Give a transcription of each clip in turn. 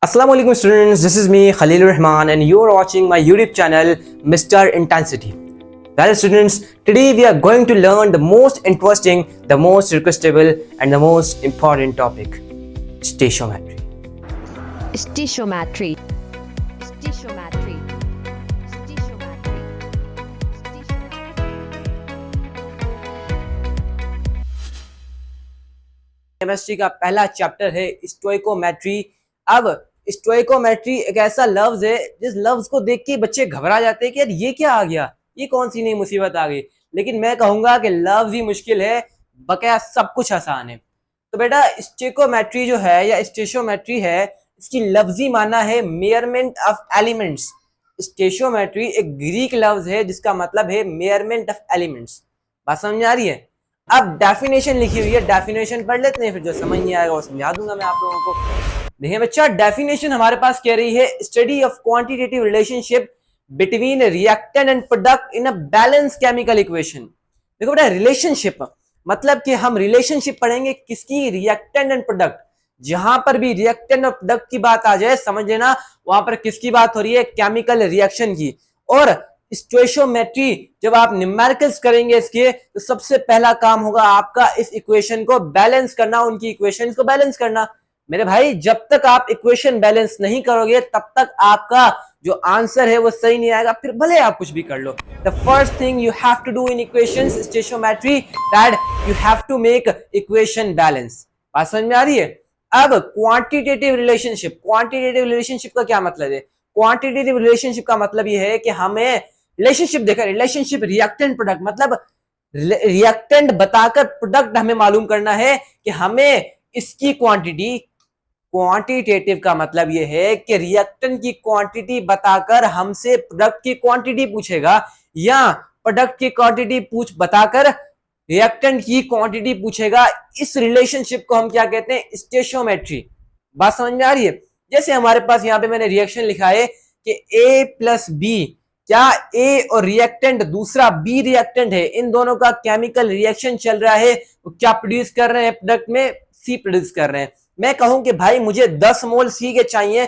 Assalamu alaikum students, this is me Khalil Rahman and you are watching my YouTube channel Mr. Intensity. Well students, today we are going to learn the most interesting, the most requestable and the most important topic, stoichiometry. Stoichiometry. Stoichiometry. Stoichiometry. Chemistry का पहला chapter है stoichiometry. अब stoichiometry एक ऐसा लफ्ज है जिस लफ्ज को देख के बच्चे घबरा जाते हैं कि यार ये क्या आ गया, ये कौन सी नई मुसीबत आ गई। लेकिन मैं कहूंगा कि लफ्ज ही मुश्किल है, बकाया सब कुछ आसान है। तो बेटा स्टोइकोमेट्री जो है या स्टेशियोमेट्री है, इसकी लफ्जी माना है मेयरमेंट ऑफ एलिमेंट्स। स्टेशियोमेट्री एक ग्रीक लफ्ज है जिसका मतलब है मेयरमेंट ऑफ एलिमेंट्स। बात समझ आ रही है? अब डेफिनेशन लिखी हुई है, डेफिनेशन पढ़ लेते हैं, फिर जो समझ नहीं आएगा वो समझा दूंगा मैं आप लोगों को। देखिए बच्चा, डेफिनेशन हमारे पास कह रही है study of quantitative relationship between reactant and product in a balance chemical equation. देखो बेटा, रिलेशनशिप मतलब कि हम रिलेशनशिप पढ़ेंगे किसकी, रिएक्टेंट एंड प्रोडक्ट। जहां पर भी रिएक्टेंट और प्रोडक्ट की बात आ जाए समझ लेना वहां पर किसकी बात हो रही है, केमिकल रिएक्शन की। और स्टोइचोमेट्री जब आप न्यूमेरिकल्स करेंगे इसके, तो सबसे पहला काम होगा आपका इस इक्वेशन को बैलेंस करना, उनकी इक्वेशन को बैलेंस करना। मेरे भाई, जब तक आप इक्वेशन बैलेंस नहीं करोगे तब तक आपका जो आंसर है वो सही नहीं आएगा, फिर भले आप कुछ भी कर लो। The first thing you have to do in equations stoichiometry that you have to make equation balance. बात समझ में आ रही है? अब क्वांटिटेटिव रिलेशनशिप, क्वांटिटेटिव रिलेशनशिप का क्या मतलब है? क्वांटिटेटिव रिलेशनशिप का मतलब ये है कि हमें रिलेशनशिप देखा, रिलेशनशिप रिएक्टेंट प्रोडक्ट, मतलब रिएक्टेंट बताकर प्रोडक्ट हमें मालूम करना है कि हमें इसकी क्वांटिटी, क्वांटिटेटिव का मतलब यह है कि रिएक्टेंट की क्वांटिटी बताकर हमसे प्रोडक्ट की क्वांटिटी पूछेगा, या प्रोडक्ट की क्वांटिटी बताकर रिएक्टेंट की क्वांटिटी पूछेगा। इस रिलेशनशिप को हम क्या कहते हैं, स्टोइचोमेट्री। बात समझ में आ रही है? जैसे हमारे पास यहाँ पे मैंने रिएक्शन लिखा है कि A प्लस बी, क्या A और रिएक्टेंट दूसरा B रिएक्टेंट है, इन दोनों का केमिकल रिएक्शन चल रहा है, वो क्या प्रोड्यूस कर रहे हैं प्रोडक्ट में, C प्रोड्यूस कर रहे हैं। मैं कहूं कि भाई मुझे 10 मोल C के चाहिए,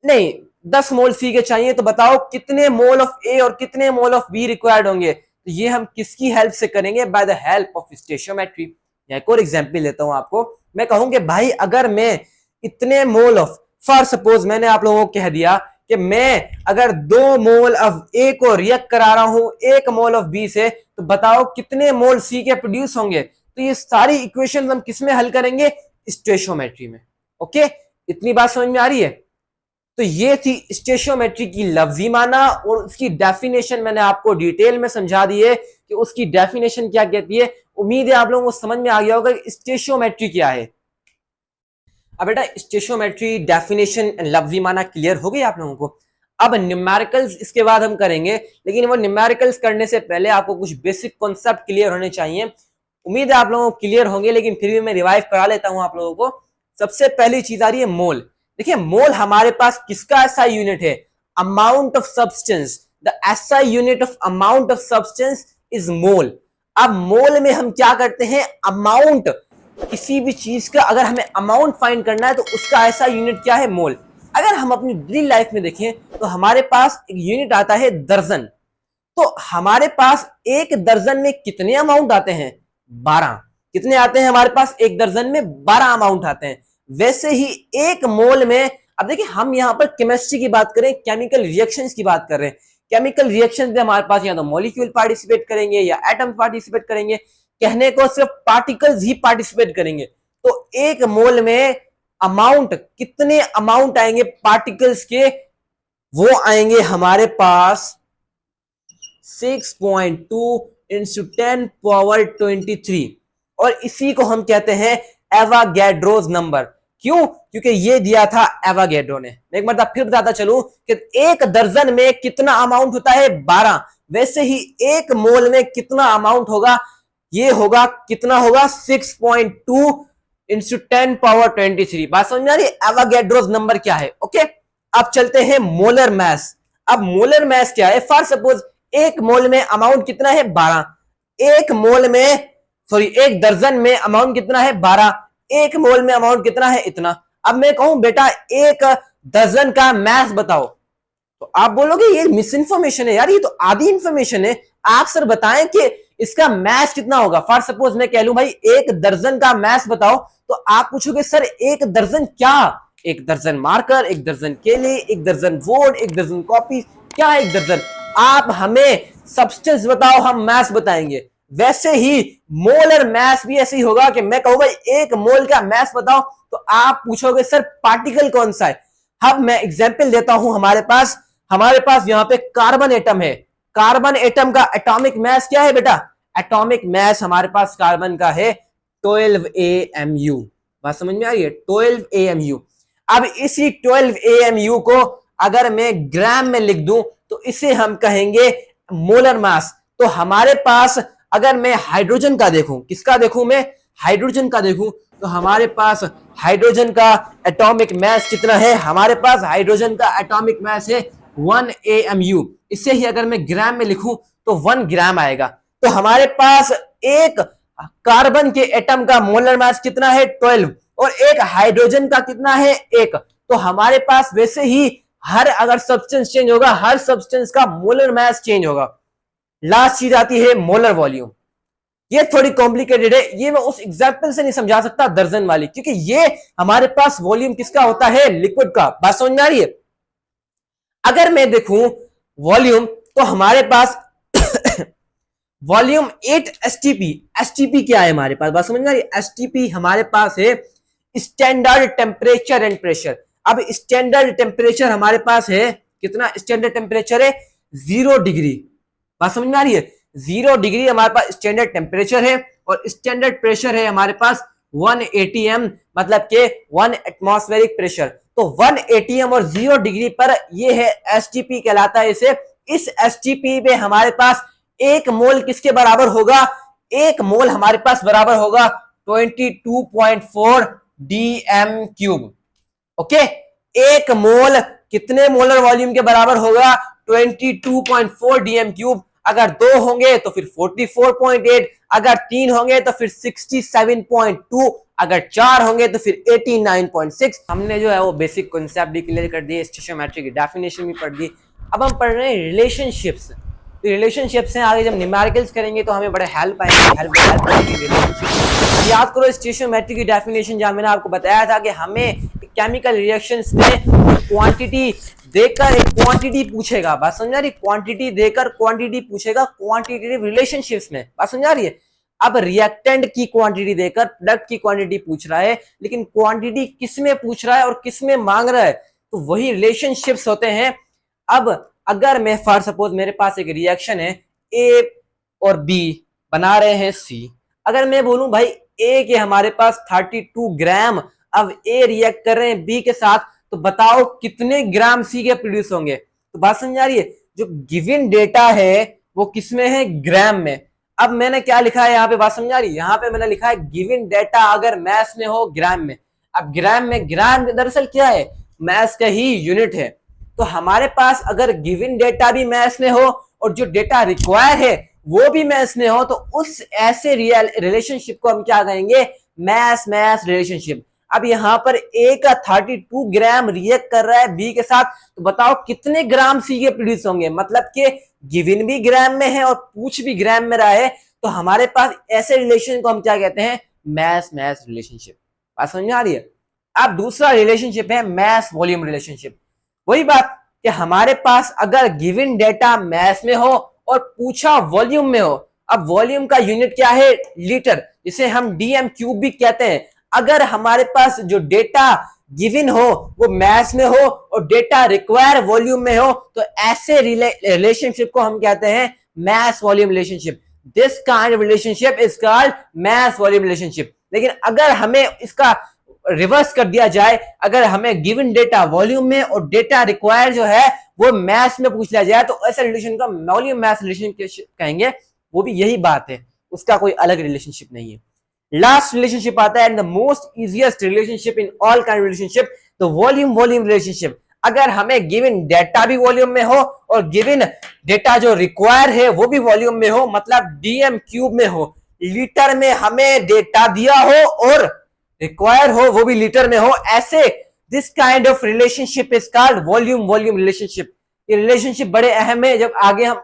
नहीं 10 मोल C के चाहिए, तो बताओ कितने मोल ऑफ A और कितने मोल ऑफ B रिक्वायर्ड होंगे। तो ये हम किसकी हेल्प से करेंगे, बाय द हेल्प ऑफ स्टोइचोमेट्री। एक और एग्जांपल लेता हूं आपको। मैं कहूं कि भाई अगर मैं इतने मोल ऑफ, फॉर सपोज मैंने आप लोगों को कह दिया कि मैं अगर 2 मोल ऑफ A को रिएक्ट करा रहा हूं 1 मोल ऑफ B से, तो बताओ कितने मोल C के प्रोड्यूस होंगे। तो ये सारी इक्वेशन हम किस में हल करेंगे, स्टोइचोमेट्री में। ओके, इतनी बात समझ में आ रही है? तो ये थी स्टोइचोमेट्री की लफ्जी माना, और उसकी डेफिनेशन मैंने आपको डिटेल में समझा दी है कि उसकी डेफिनेशन क्या कहती है। उम्मीद है आप लोगों को समझ में आ गया होगा कि स्टोइचोमेट्री क्या है। अब बेटा स्टोइचोमेट्री डेफिनेशन लफ्जी माना क्लियर हो गई आप लोगों को। अब न्यूमेरिकल्स इसके बाद हम करेंगे, लेकिन वो न्यूमेरिकल्स करने से पहले आपको कुछ बेसिक कॉन्सेप्ट क्लियर होने चाहिए। उम्मीद है आप लोगों को क्लियर होंगे, लेकिन फिर भी मैं रिवाइव करा लेता हूं आप लोगों को। सबसे पहली चीज आ रही है मोल। देखिए मोल हमारे पास किसका एसआई यूनिट है, amount of substance. The SI unit of amount of substance is mole. अब मोल में हम क्या करते हैं, अमाउंट, किसी भी चीज का अगर हमें अमाउंट फाइंड करना है तो उसका ऐसा यूनिट क्या है, मोल। अगर हम अपनी डेली लाइफ में देखें तो हमारे पास एक यूनिट आता है दर्जन। तो हमारे पास एक दर्जन में कितने अमाउंट आते हैं, 12। कितने आते हैं हमारे पास, एक दर्जन में 12 अमाउंट आते हैं। वैसे ही एक मोल में, अब देखिए हम यहां पर केमिस्ट्री की बात करें, केमिकल रिएक्शंस की बात कर रहे हैं। केमिकल रिएक्शन में हमारे पास या तो मॉलिक्यूल पार्टिसिपेट करेंगे या एटम पार्टिसिपेट करेंगे, कहने को सिर्फ पार्टिकल्स ही पार्टिसिपेट करेंगे। तो एक मोल में अमाउंट, कितने अमाउंट आएंगे पार्टिकल्स के, वो आएंगे हमारे पास 6.2 इंटू 10 पावर 23, और इसी को हम कहते हैं एवागैड्रोस नंबर। क्यों? क्योंकि ये दिया था एवागैड्रो ने। एक मतलब फिर बताता चलूं कि एक दर्जन में कितना अमाउंट होता है, 12। वैसे ही एक मोल में कितना अमाउंट होगा, ये होगा, कितना होगा, 6.2 इंटू 10 पावर 23। बात समझ में आ रही है? एवागैड्रोस नंबर क्या है। ओके, अब चलते हैं मोलर मैस। अब मोलर मैस क्या है, फॉर सपोज एक मोल में अमाउंट कितना है, 12। एक मोल में, सॉरी, एक दर्जन में अमाउंट कितना है, 12। एक मोल में अमाउंट कितना है, इतना। अब मैं कहूं बेटा 1 दर्जन का मैथ बताओ, तो आप बोलोगे ये मिस इन्फॉर्मेशन है यार, ये तो आधी इंफॉर्मेशन है, आप सर बताएं कि इसका मैथ कितना होगा। फॉर सपोज मैं कह लूं भाई 1 दर्जन का मैथ बताओ, तो आप पूछोगे सर 1 दर्जन क्या, 1 दर्जन मार्कर, 1 दर्जन केले, 1 दर्जन बोर्ड, 1 दर्जन कॉपी, क्या 1 दर्जन। आप हमें सब्सटेंस बताओ, हम मैथ बताएंगे। वैसे ही मोलर मैथ भी ऐसे ही होगा कि मैं कहूं भाई 1 मोल का मैथ बताओ, तो आप पूछोगे सर पार्टिकल कौन सा है। अब मैं एग्जाम्पल देता हूं, हमारे पास यहां पे कार्बन एटम है, कार्बन एटम का एटॉमिक मास क्या है बेटा, एटॉमिक मास हमारे पास कार्बन का है 12 AMU। बात समझ में आ रही है, 12 AMU। अब इसी 12 AMU को अगर मैं ग्राम में लिख दूं तो इसे हम कहेंगे मोलर मास। तो हमारे पास अगर मैं हाइड्रोजन का देखूं, किसका देखूं मैं, हाइड्रोजन का देखूं, तो हमारे पास हाइड्रोजन का एटॉमिक मास कितना है, हमारे पास हाइड्रोजन का एटॉमिक मास है 1 AMU। इसे ही अगर मैं ग्राम में लिखूं तो 1 ग्राम आएगा। तो हमारे पास एक कार्बन के एटम का मोलर मास कितना है 12, और एक हाइड्रोजन का कितना है 1। तो हमारे पास वैसे ही हर अगर सब्सटेंस चेंज होगा, हर सब्सटेंस का मोलर मास चेंज होगा। लास्ट चीज आती है मोलर वॉल्यूम। ये थोड़ी कॉम्प्लिकेटेड है, ये मैं उस एग्जांपल से नहीं समझा सकता दर्जन वाली, क्योंकि ये हमारे पास वॉल्यूम किसका होता है, लिक्विड का। बात समझ में आ रही है। अगर मैं देखूं वॉल्यूम, तो हमारे पास वॉल्यूम 8 STP। STP क्या है हमारे पास, बात समझ में आ रही है। STP हमारे पास है स्टैंडर्ड टेम्परेचर एंड प्रेशर। अब स्टैंडर्ड टेम्परेचर हमारे पास है कितना, स्टैंडर्ड टेम्परेचर है 0 डिग्री। बात समझ में आ रही है, 0 डिग्री हमारे पास स्टैंडर्ड टेम्परेचर है, और स्टैंडर्ड प्रेशर है हमारे पास 1 ATM, मतलब के 1 एटमॉस्फेरिक प्रेशर। तो 1 ATM और 0 डिग्री पर ये है STP कहलाता है इसे। इस STP पे हमारे पास 1 मोल किसके बराबर होगा, 1 मोल हमारे पास बराबर होगा 22.4 DM क्यूब। ओके, 1 मोल कितने मोलर वॉल्यूम के बराबर होगा, 22.4 DM क्यूब। अगर 2 होंगे तो फिर 44.8, अगर 3 होंगे तो फिर 67.2, अगर 4 होंगे तो फिर 89.6। हमने जो है वो बेसिक कॉन्सेप्ट भी क्लियर कर दिए, स्टोइकोमेट्री की डेफिनेशन भी पढ़ दी। अब हम पढ़ रहे हैं रिलेशनशिप्स। रिलेशनशिप्स हैं, आगे जब न्यूमेरिकल्स करेंगे तो हमें बड़े हेल्प आएंगे, हेल्प। याद करो स्टोइकोमेट्री की डेफिनेशन, जहां मैंने आपको बताया था कि हमें केमिकल रिएक्शंस में क्वांटिटी देकर एक क्वांटिटी पूछेगा। बात समझा रही, क्वांटिटी देकर क्वांटिटी पूछेगा क्वांटिटेटिव रिलेशनशिप्स में। बात समझा रही है। अब रिएक्टेंट की क्वांटिटी देकर प्रोडक्ट की क्वांटिटी पूछ रहा है, लेकिन क्वांटिटी किस में पूछ रहा है और किस में मांग रहा है, तो वही रिलेशनशिप्स होते हैं। अब अगर मैं फॉर सपोज मेरे पास एक रिएक्शन है, ए और बी बना रहे हैं सी। अगर मैं बोलूं भाई ए के हमारे पास 32 ग्राम, अब ए रिएक्ट कर रहे हैं बी के साथ, तो बताओ कितने ग्राम सी के प्रोड्यूस होंगे। तो बात समझ आ रही है, जो गिवन डेटा है वो किस में है, ग्राम में। अब मैंने क्या लिखा है यहाँ पे, बात समझ आ रही है, यहाँ पे मैंने लिखा है गिवन डेटा अगर मैस में हो ग्राम में। अब ग्राम दरअसल क्या है, मैस का ही यूनिट है। तो हमारे पास अगर गिवन डेटा भी मैस में हो और जो डेटा रिक्वायर है वो भी मैस में हो, तो उस ऐसे रिलेशनशिप को हम क्या कहेंगे, मैस रिलेशनशिप। अब यहाँ पर ए का 32 ग्राम रिएक्ट कर रहा है बी के साथ, तो बताओ कितने ग्राम सी के प्रोड्यूस होंगे। मतलब कि गिवन भी ग्राम में है और पूछ भी ग्राम में रहा है, तो हमारे पास ऐसे रिलेशन को हम क्या कहते हैं, मैस रिलेशनशिप। बात समझ में आ रही है। अब दूसरा रिलेशनशिप है मैस वॉल्यूम रिलेशनशिप। वही बात कि हमारे पास अगर गिवन डेटा मैस में हो और पूछा वॉल्यूम में हो। अब वॉल्यूम का यूनिट क्या है, लीटर, जिसे हम डीएम क्यूब भी कहते हैं। अगर हमारे पास जो डेटा गिवन हो वो मैस में हो और डेटा रिक्वायर वॉल्यूम में हो, तो ऐसे रिलेशनशिप को हम कहते हैं mass volume relationship. This kind of relationship is called mass volume relationship. लेकिन अगर हमें इसका रिवर्स कर दिया जाए, अगर हमें गिवन डेटा वॉल्यूम में और डेटा रिक्वायर जो है वो मैस में पूछ लिया जाए, तो ऐसे रिलेशन का वॉल्यूम मैस रिलेशनशिप कहेंगे। वो भी यही बात है, उसका कोई अलग रिलेशनशिप नहीं है। लास्ट रिलेशनशिप आता है, the most easiest relationship in all kind relationship, तो वॉल्यूम रिलेशनशिप। अगर हमें गिवन डेटा भी वॉल्यूम में हो और गिवन डेटा जो रिक्वायर है वो भी वॉल्यूम में हो, मतलब डीएम क्यूब में हो, लीटर में हमें डेटा दिया हो और रिक्वायर हो वो भी लीटर में हो, ऐसे this kind of relationship is called volume volume relationship. ये रिलेशनशिप बड़े अहम है। जब आगे हम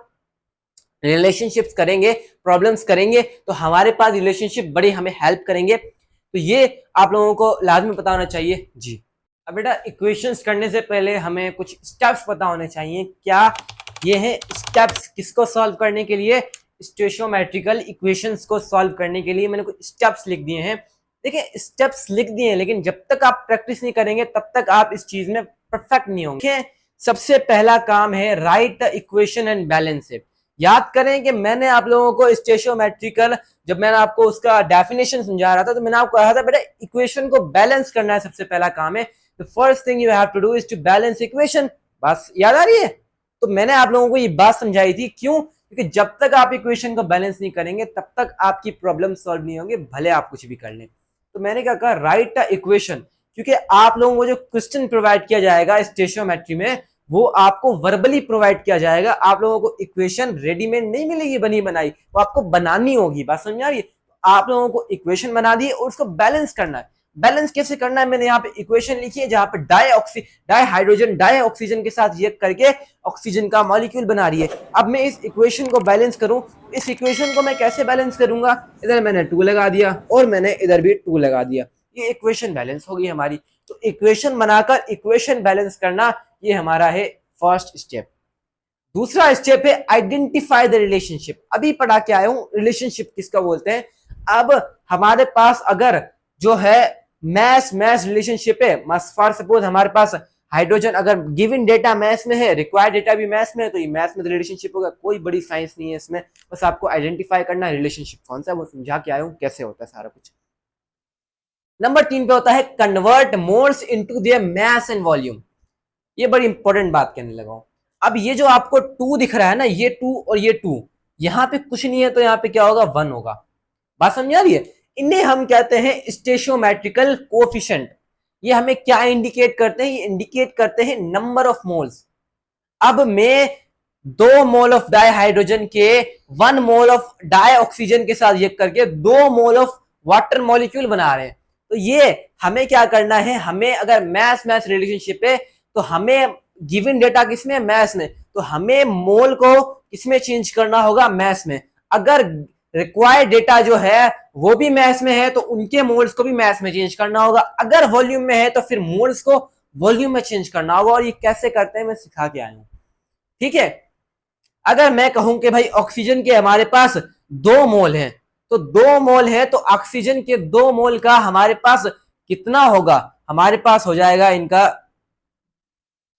रिलेशनशिप्स करेंगे, प्रॉब्लम्स करेंगे, तो हमारे पास रिलेशनशिप बड़ी हमें हेल्प करेंगे। तो ये आप लोगों को लाजमी पता होना चाहिए जी। अब बेटा इक्वेशंस करने से पहले हमें कुछ स्टेप्स पता होने चाहिए। क्या ये हैं स्टेप्स किसको सॉल्व करने के लिए? स्टेशोमेट्रिकल इक्वेशंस को सॉल्व करने के लिए मैंने कुछ स्टेप्स लिख दिए हैं। देखिए स्टेप्स लिख दिए हैं, लेकिन जब तक आप प्रैक्टिस नहीं करेंगे तब तक आप इस चीज में परफेक्ट नहीं होंगे। सबसे पहला काम है right the equation and balance it. याद करें कि मैंने आप लोगों को स्टेशोमेट्रिकल, जब मैंने आपको उसका डेफिनेशन समझा रहा था, तो मैंने आपको कहा था बेटा इक्वेशन को बैलेंस करना है, सबसे पहला काम है। The first thing you have to do is to balance equation. बस याद आ रही है? तो मैंने आप लोगों को ये बात समझाई थी, क्यों? क्योंकि जब तक आप इक्वेशन को बैलेंस नहीं करेंगे तब तक आपकी प्रॉब्लम सॉल्व नहीं होंगे, भले आप कुछ भी कर लें। तो मैंने क्या कहा, राइट द इक्वेशन, क्योंकि आप लोगों को जो क्वेश्चन प्रोवाइड किया जाएगा स्टेशोमेट्री में वो आपको वर्बली प्रोवाइड किया जाएगा। आप लोगों को इक्वेशन रेडीमेड नहीं मिलेगी बनी बनाई, वो आपको बनानी होगी। बात समझ आ रही है? आप लोगों को इक्वेशन बना दी और उसको बैलेंस करना है। बैलेंस कैसे करना है? मैंने यहाँ पे इक्वेशन लिखी है जहां पे डाई हाइड्रोजन डाई ऑक्सीजन के साथ रिएक्ट करके ऑक्सीजन का मॉलिक्यूल बना रही है। अब मैं इस इक्वेशन को बैलेंस करूं, इस इक्वेशन को मैं कैसे बैलेंस करूंगा? इधर मैंने 2 लगा दिया और मैंने इधर भी 2 लगा दिया, ये इक्वेशन बैलेंस होगी हमारी। तो इक्वेशन बनाकर इक्वेशन बैलेंस करना, ये हमारा है फर्स्ट स्टेप। दूसरा स्टेप है आइडेंटिफाई द रिलेशनशिप। अभी पढ़ा के आया हूं रिलेशनशिप किसका बोलते हैं। अब हमारे पास अगर जो है मैस रिलेशनशिप है, फॉर सपोज हमारे पास हाइड्रोजन, अगर गिवन डेटा मैस में है, रिक्वायर्ड डेटा भी मैस में है, तो ये मैस में रिलेशनशिप होगा। कोई बड़ी साइंस नहीं है इसमें, बस आपको आइडेंटिफाई करना है रिलेशनशिप कौन सा है, वो समझा के आया हूं कैसे होता है सारा कुछ। नंबर 3 पे होता है convert moles into their mass and volume. ये बड़ी इंपॉर्टेंट बात कहने लगा हूं। अब ये जो आपको 2 दिख रहा है ना, ये 2 और ये 2, यहां पे कुछ नहीं है, तो यहां पे क्या होगा? 1 होगा। बात समझ आ रही है? इन्हें हम कहते हैं स्टेशोमेट्रिकल कोएफिशिएंट। ये हमें क्या इंडिकेट करते हैं? ये इंडिकेट करते हैं नंबर ऑफ मोल्स। अब मैं 2 मोल ऑफ डाई हाइड्रोजन के 1 मोल ऑफ डाई ऑक्सीजन के साथ रिएक्ट करके 2 मोल ऑफ वाटर मॉलिक्यूल बना रहे हैं। तो ये हमें क्या करना है? हमें अगर मैस रिलेशनशिप है, तो हमें गिवन डेटा किसमें? मैस में। तो हमें मोल को किसमें चेंज करना होगा? मैस में। अगर रिक्वायर्ड डेटा जो है वो भी मैस में है, तो उनके मोल्स को भी मैस में चेंज करना होगा। अगर वॉल्यूम में है तो फिर मोल्स को वॉल्यूम में चेंज करना होगा। और ये कैसे करते हैं मैं सिखा के आया हूं, ठीक है। अगर मैं कहूं कि भाई ऑक्सीजन के हमारे पास 2 मोल हैं, तो 2 मोल है, तो ऑक्सीजन के 2 मोल का हमारे पास कितना होगा? हमारे पास हो जाएगा इनका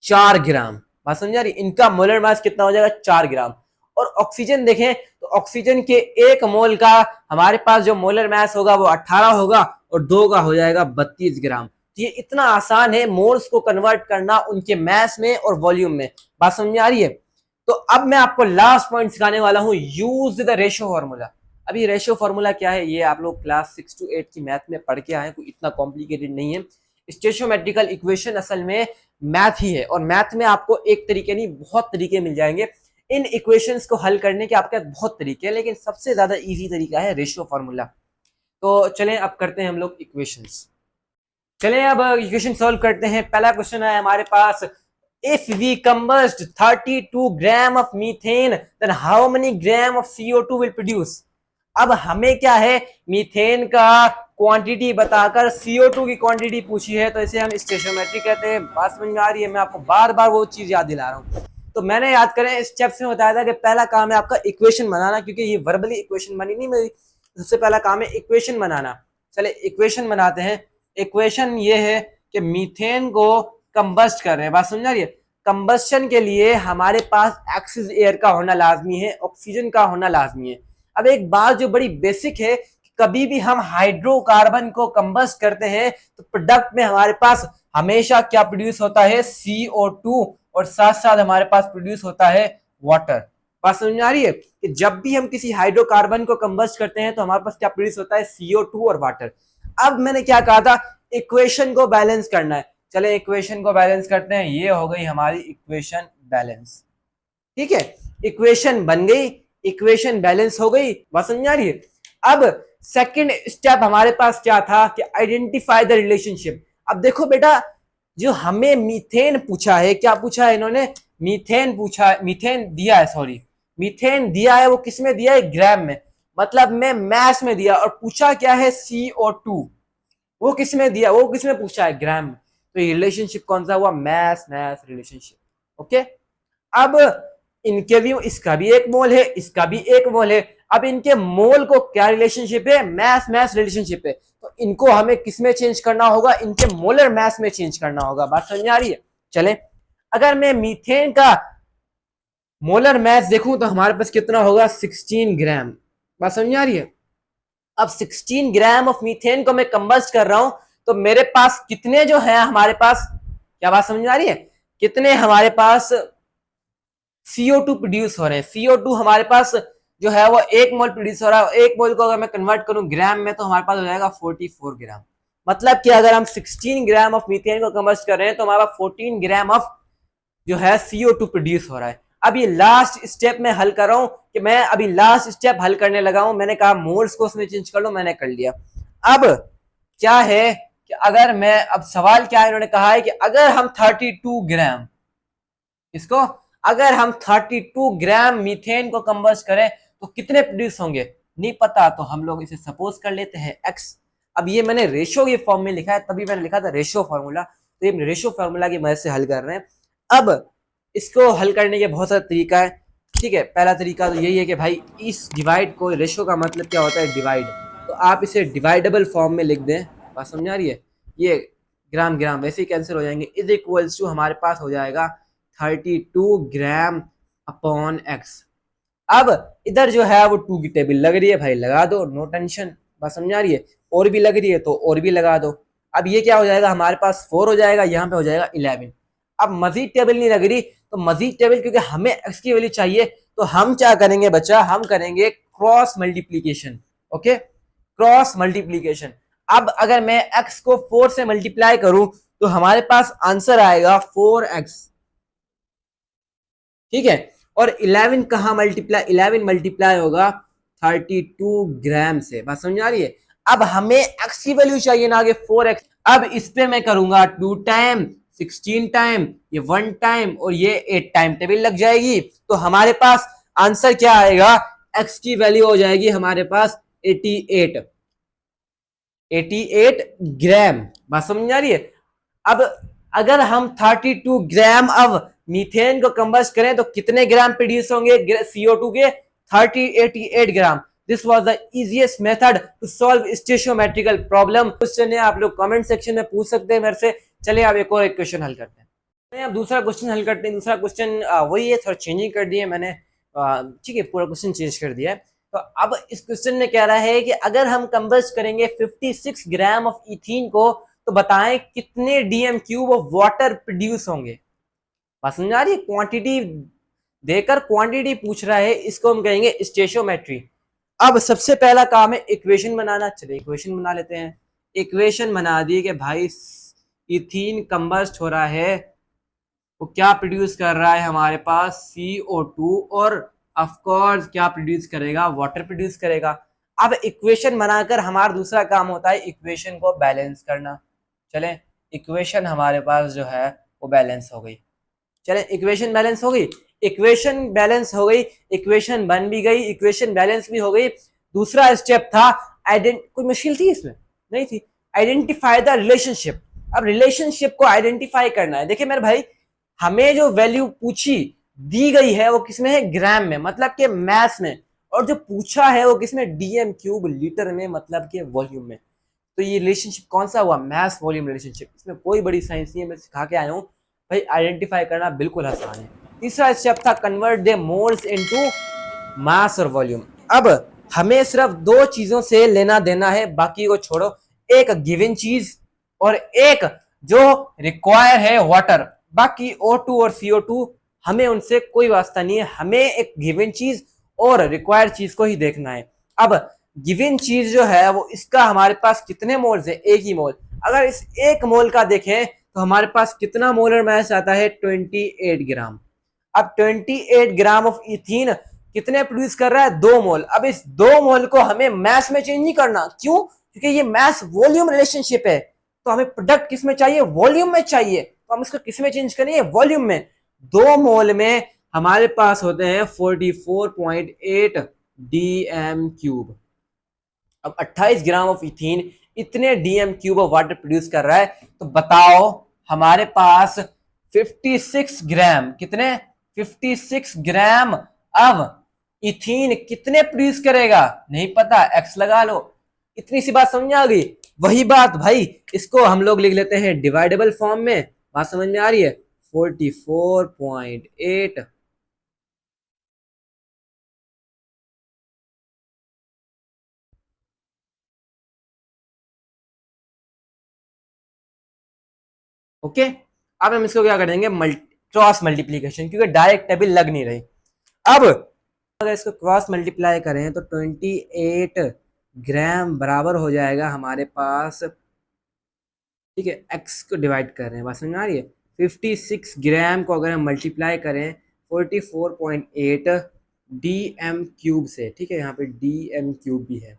4 ग्राम। बात समझा रही? इनका मोलर मास कितना हो जाएगा? 4 ग्राम। और ऑक्सीजन देखें तो ऑक्सीजन के 1 मोल का हमारे पास जो मोलर मास होगा वो 18 होगा, और 2 का हो जाएगा 32 ग्राम। तो ये इतना आसान है मोल्स को कन्वर्ट करना उनके मास में और वॉल्यूम में। बात समझ आ रही है? तो अब मैं आपको लास्ट पॉइंट सिखाने वाला हूं, यूज द रेशियो फॉर्मूला। अभी रेशियो फॉर्मूला क्या है ये आप लोग क्लास 6 to 8 की मैथ में पढ़ के आए, कोई इतना कॉम्प्लिकेटेड नहीं है। स्टेशोमेट्रिकल इक्वेशन असल में मैथ ही है, और मैथ में आपको एक तरीके नहीं बहुत तरीके मिल जाएंगे। इन इक्वेशंस को हल करने के आपके बहुत तरीके हैं, लेकिन सबसे ज्यादा इजी तरीका है रेशियो फॉर्मूला। तो चलें अब करते हैं हम लोग इक्वेशंस। चलें अब इक्वेशन सॉल्व करते हैं। पहला क्वेश्चन है हमारे पास, if we combust 32 gram of methane then how many gram of CO2 will produce. अब हमें क्या है, मीथेन का क्वांटिटी बताकर CO2 की क्वांटिटी पूछी है, तो इसे हम स्टेशोमेट्री कहते हैं। बात समझ में आ रही है? मैं आपको बार बार वो चीज याद दिला रहा हूँ। तो मैंने याद करें स्टेप्स में बताया था कि पहला काम है आपका इक्वेशन बनाना, क्योंकि ये वर्बली इक्वेशन बनी नहीं मेरी। सबसे पहला काम है इक्वेशन बनाना। चले इक्वेशन बनाते हैं। इक्वेशन ये है कि मीथेन को कंबस्ट कर रहे हैं। बात समझ आ रही है? कंबस्शन के लिए हमारे पास एक्सिस एयर का होना लाजमी है, ऑक्सीजन का होना लाजमी है। अब एक बात जो बड़ी बेसिक है, कभी भी हम हाइड्रोकार्बन को कंबस्ट करते हैं तो प्रोडक्ट में हमारे पास हमेशा क्या प्रोड्यूस होता है? CO2, और साथ साथ हमारे पास प्रोड्यूस होता है वाटर। बात समझ में आ रही है कि जब भी हम किसी हाइड्रोकार्बन को कंबस्ट करते हैं तो हमारे पास क्या प्रोड्यूस होता है? CO2 और वाटर। अब मैंने क्या कहा था? इक्वेशन को बैलेंस करना है। चले इक्वेशन को बैलेंस करते हैं। ये हो गई हमारी इक्वेशन बैलेंस, ठीक है। इक्वेशन बन गई, इक्वेशन बैलेंस हो गई। बात समझ आ रही है? अब सेकंड स्टेप हमारे पास क्या था कि आइडेंटिफाई द रिलेशनशिप। अब देखो बेटा, जो हमें मीथेन पूछा है, क्या पूछा है इन्होंने, मीथेन पूछा, मीथेन दिया है, सॉरी मीथेन दिया है, वो किस में दिया है, ग्राम में, मतलब में मैस में दिया, और पूछा क्या है, CO2, वो किस में दिया, वो किस में पूछा है, ग्राम में। तो ये रिलेशनशिप कौन सा हुआ, मैस मैस रिलेशनशिप। ओके, अब इनके भी, इसका भी एक मोल है, इसका भी एक मोल है, अब इनके मोल को क्या रिलेशनशिप है, मैस मैस रिलेशनशिप है, तो इनको हमें किस में चेंज करना होगा, इनके मोलर मैस में चेंज करना होगा। बात समझ आ रही है। चले, अगर मैं मीथेन का मोलर मैस देखूं तो हमारे पास कितना होगा, 16 ग्राम। बात समझ आ रही है। अब 16 ग्राम ऑफ मीथेन को मैं कंबस्ट कर रहा हूं, तो मेरे पास कितने जो है हमारे पास, क्या बात समझ आ रही है, कितने हमारे पास CO2 प्रोड्यूस हो रहे हैं। CO2 हमारे पास जो है वो 1 मोल प्रोड्यूस हो रहा है, 1 मोल को अगर मैं कन्वर्ट करूं ग्राम में तो हमारे पास हो जाएगा 44 ग्राम। मतलब कि अगर हम 16 ग्राम ऑफ मीथेन को कंबस्ट कर रहे हैं तो हमारे पास 14 ग्राम ऑफ जो है CO2 प्रोड्यूस हो रहा है। अब ये लास्ट स्टेप में हल कर रहा हूं कि मैं अभी लास्ट स्टेप हल करने लगा हूं, मैंने कहा मोल्स को उसमें चेंज कर लो, मैंने कर लिया। अब क्या है कि अगर मैं, अब सवाल क्या है, इन्होंने कहा है कि अगर हम 32 ग्राम, इसको अगर हम 32 ग्राम मीथेन को कंबस्ट करें तो कितने प्रोड्यूस होंगे, नहीं पता, तो हम लोग इसे सपोज कर लेते हैं x। अब ये मैंने रेशो के फॉर्म में लिखा है, तभी मैंने लिखा था रेशो फार्मूला, तो ये रेशो फार्मूला की मदद से हल कर रहे हैं। अब इसको हल करने के बहुत सारा तरीका है, ठीक है। पहला तरीका तो यही है कि भाई इस डिवाइड को, रेशो का मतलब क्या होता है, डिवाइड, तो आप इसे डिवाइडेबल फॉर्म में लिख दें। बात समझ आ रही है। ये ग्राम ग्राम वैसे ही कैंसिल हो जाएंगे, इज इक्वल्स टू हमारे पास हो जाएगा 32 ग्राम अपॉन x। अब इधर जो है वो 2 की टेबल लग रही है, भाई लगा दो, नो टेंशन। बात समझ आ रही है। और भी लग रही है तो और भी लगा दो। अब ये क्या हो जाएगा, हमारे पास 4 हो जाएगा, यहाँ पे हो जाएगा 11। अब मजीद टेबल नहीं लग रही, तो मजीद टेबल, क्योंकि हमें x की वैल्यू चाहिए, तो हम क्या करेंगे बच्चा, हम करेंगे cross multiplication. Okay, cross multiplication. अब अगर मैं x को 4 से मल्टीप्लाई करूं तो हमारे पास आंसर आएगा 4x, ठीक है। और 11 कहाँ मल्टीप्लाई, 11 मल्टीप्लाई होगा 32 ग्राम से। बात समझ आ रही है। अब हमें x की वैल्यू चाहिए ना, आगे 4x। अब इस पे मैं करूंगा 2 टाइम, 16 टाइम, ये 1 टाइम और ये 8 टाइम, टेबल लग जाएगी, तो हमारे पास आंसर क्या आएगा, x की वैल्यू हो जाएगी हमारे पास 88 ग्राम। बात समझ आ रही है। अब अगर हम 32 ग्राम अब मीथेन को कंबस्ट करें तो कितने ग्राम प्रोड्यूस होंगे CO2 के, 88 ग्राम। This was the easiest method to solve stoichiometrical problem. Question है, आप लोग कमेंट सेक्शन में पूछ सकते हैं मेरे से। चलिए अब एक और एक क्वेश्चन हल करते हैं। अब दूसरा क्वेश्चन हल करते हैं। दूसरा क्वेश्चन वही है, थोड़ा चेंजिंग कर दिया मैंने, ठीक है, पूरा क्वेश्चन चेंज कर दिया है। तो अब इस क्वेश्चन में कह रहा है कि अगर हम कंबस्ट करेंगे 56 ग्राम ऑफ इथीन को तो बताएं कितने DM cube of water produce होंगे। बात समझ आ रही है। क्वांटिटी देकर क्वांटिटी पूछ रहा है, इसको हम कहेंगे स्टेशियोमेट्री। अब सबसे पहला काम है इक्वेशन बनाना। चलिए इक्वेशन बना लेते हैं। इक्वेशन बना दी कि भाई इथीन कंबस्ट हो रहा है, वो क्या प्रोड्यूस कर रहा है हमारे पास, CO2, और ऑफ कोर्स क्या प्रोड्यूस करेगा, वाटर प्रोड्यूस करेगा। अब इक्वेशन बनाकर हमारा दूसरा काम होता है इक्वेशन को बैलेंस करना। चलें, इक्वेशन हमारे पास जो है वो बैलेंस हो गई। चलें, इक्वेशन बैलेंस हो गई, इक्वेशन बैलेंस हो गई, इक्वेशन बन भी गई, इक्वेशन बैलेंस भी हो गई। दूसरा स्टेप था कोई मुश्किल थी इसमें, नहीं थी, आइडेंटिफाई द रिलेशनशिप। अब रिलेशनशिप को आइडेंटिफाई करना है। देखिए मेरे भाई, हमें जो वैल्यू पूछी दी गई है वो किसमें है, ग्राम में, मतलब के मैस में, और जो पूछा है वो किसमें, डीएम क्यूब लीटर में, मतलब के वॉल्यूम में। तो ये रिलेशनशिप कौन सा हुआ, मैस वॉल्यूम रिलेशनशिप। इसमें कोई बड़ी साइंस नहीं है, मैं सिखा के आया हूँ भाई, आइडेंटिफाई करना बिल्कुल आसान है। तीसरा स्टेप था convert the moles into mass और वॉल्यूम। अब हमें सिर्फ 2 चीजों से लेना देना है, बाकी को छोड़ो। एक गिवन चीज और एक जो रिक्वायर है वाटर। बाकी O2 और CO2 हमें उनसे कोई वास्ता नहीं है, हमें एक गिवन चीज और रिक्वायर्ड चीज को ही देखना है। अब गिवन चीज जो है वो, इसका हमारे पास कितने मोल्स है, 1 ही मोल। अगर इस 1 मोल का देखें तो हमारे पास कितना मोलर मास आता है, 28 ग्राम। अब 28 ग्राम ऑफ इथीन कितने प्रोड्यूस कर रहा है 2 मोल। अब इस 2 मोल को हमें मास में चेंज नहीं करना, क्यों? क्योंकि ये मास वॉल्यूम रिलेशनशिप है, तो हमें प्रोडक्ट किस में चाहिए? वॉल्यूम में चाहिए। तो हम इसको किस में चेंज करेंगे? वॉल्यूम में। 2 मोल में हमारे पास होते हैं 44.8 डीएम क्यूब। अब 28 ग्राम ऑफ इथीन इतने DM cube of water produce कर रहा है, तो बताओ हमारे पास 56 ग्राम, कितने? 56 ग्राम अब इथीन कितने प्रोड्यूस करेगा? नहीं पता, एक्स लगा लो। इतनी सी बात समझ आ गई? वही बात भाई, इसको हम लोग लिख लेते हैं डिवाइडेबल फॉर्म में। बात समझ में आ रही है? 44.8 ओके। अब हम इसको क्या कर देंगे? क्रॉस मल्टीप्लीकेशन, क्योंकि डायरेक्ट टेबल लग नहीं रही। अब अगर इसको क्रॉस मल्टीप्लाई करें तो 28 ग्राम बराबर हो जाएगा हमारे पास, ठीक है, एक्स को डिवाइड कर रहे हैं, बात समझ में आ रही है? 56 ग्राम को अगर हम मल्टीप्लाई करें 44.8 डीएम क्यूब से, ठीक है, यहाँ पे डीएम क्यूब भी है।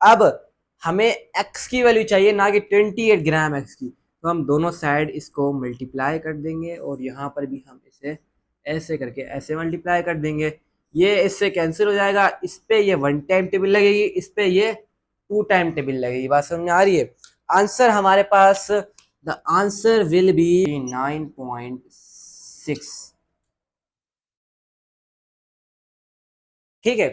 अब हमें एक्स की वैल्यू चाहिए, ना कि 28 ग्राम एक्स की, तो हम दोनों साइड इसको मल्टीप्लाई कर देंगे और यहाँ पर भी हम इसे ऐसे करके ऐसे मल्टीप्लाई कर देंगे। ये इससे कैंसिल हो जाएगा, इस पे ये 1 टाइम टेबल लगेगी, इस पे ये 2 टाइम टेबल लगेगी। बात समझ में आ रही है? आंसर हमारे पास, द आंसर विल बी 9.6, ठीक है।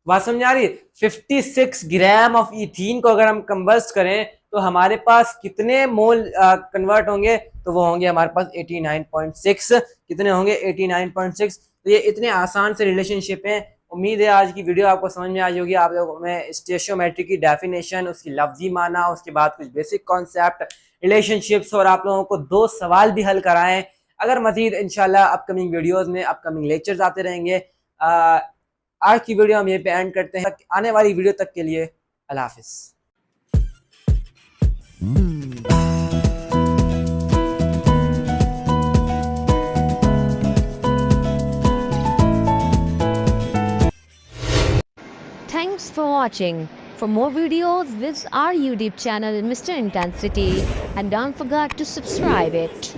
बात समझ आ रही है? 56 ग्राम ऑफ इथीन को अगर हम कंबस्ट करें तो हमारे पास कितने मोल कन्वर्ट होंगे? तो वो होंगे हमारे पास 89.6। कितने होंगे? 89.6। तो ये इतने आसान से रिलेशनशिप हैं। उम्मीद है आज की वीडियो आपको समझ में आई होगी। आप लोगों में स्टेशियोमेट्री की डेफिनेशन, उसकी लफ्जी माना, उसके बाद कुछ बेसिक कॉन्सेप्ट, रिलेशनशिप्स, और आप लोगों को 2 सवाल भी हल कराएं। अगर मजीद इंशाल्लाह अपकमिंग वीडियोस में अपकमिंग लेक्चर्स आते रहेंगे। आज की वीडियो हम यहीं पे एंड करते हैं। आने वाली वीडियो तक के लिए अल्लाह हाफिज। Thanks for watching. For more videos, visit our YouTube channel Mr. Intensity and don't forget to subscribe it.